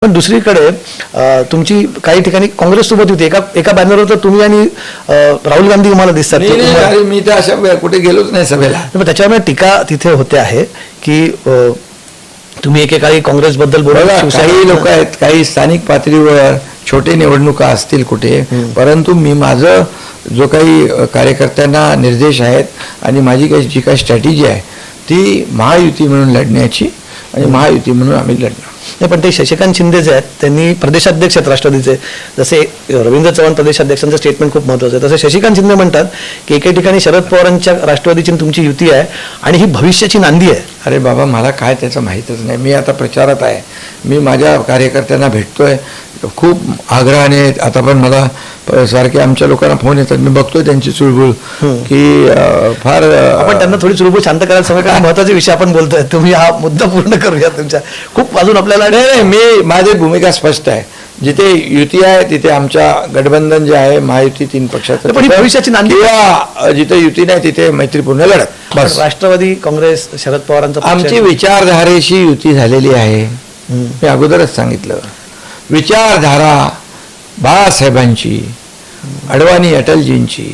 पण दुसरीकडे तुमची काही ठिकाणी काँग्रेस सोबत होती, एका बॅनरवर तर तुम्ही आणि राहुल गांधी तुम्हाला दिसतात. अरे मी तर अशा कुठे गेलोच नाही सभेला. त्याच्यामुळे टीका तिथे होते आहे की तुम्ही एकेकाळी काँग्रेसबद्दल बोला. काही लोक आहेत, काही स्थानिक पातळीवर छोटे निवडणुका असतील कुठे, परंतु मी माझं जो काही कार्यकर्त्यांना निर्देश आहेत आणि माझी काही जी काही स्ट्रॅटेजी आहे ती महायुती म्हणून लढण्याची आणि महायुती म्हणून आम्ही लढणार. नाही, पण ते शशिकांत शिंदे जे आहेत त्यांनी प्रदेशाध्यक्ष आहेत राष्ट्रवादीचे. जसे रवींद्र चव्हाण प्रदेशाध्यक्षांचं स्टेटमेंट खूप महत्त्वाचं आहे, तसे शशिकांत शिंदे म्हणतात की एके ठिकाणी शरद पवारांच्या राष्ट्रवादीची तुमची युती आहे आणि ही भविष्याची नांदी आहे. अरे बाबा, मला काय त्याचं माहीतच नाही. मी आता प्रचारात आहे, मी माझ्या कार्यकर्त्यांना भेटतोय खूप आग्रहाने. आता पण मला सारखे आमच्या लोकांना फोन येतात, मी बघतोय त्यांची चुळबुळ की फार. आपण त्यांना थोडी चुळबुळ शांत करायला सवय, कारण महत्त्वाचे विषय आपण बोलतोय. तुम्ही हा मुद्दा पूर्ण करूया तुमच्या. खूप अजून आपल्याला नाही, मी माझी भूमिका स्पष्ट आहे. जिथे युती आहे तिथे आमच्या गठबंधन जे आहे महायुती 3 पक्षाचं, पण भविष्याची नांदी. किंवा जिथे युती नाही तिथे मैत्रीपूर्ण लढत. बस. राष्ट्रवादी काँग्रेस शरद पवारांचा आमची विचारधारेशी युती झालेली आहे. मी अगोदरच सांगितलं, विचारधारा बाळासाहेबांची, अडवाणी अटलजींची,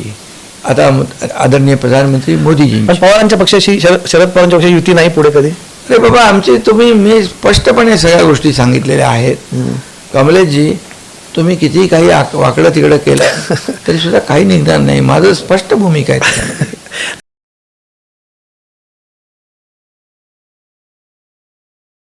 आता आदरणीय प्रधानमंत्री मोदीजींची. पण पवारांच्या पक्षाशी शरद पवारांच्या पक्षाची युती नाही पुढे कधी. अरे बाबा, आमची मी स्पष्टपणे सगळ्या गोष्टी सांगितलेल्या आहेत. कमलेशजी, तुम्ही किती काही वाकडं तिकडं केलं तरी सुद्धा काही निघणार नाही. माझं स्पष्ट भूमिका आहे.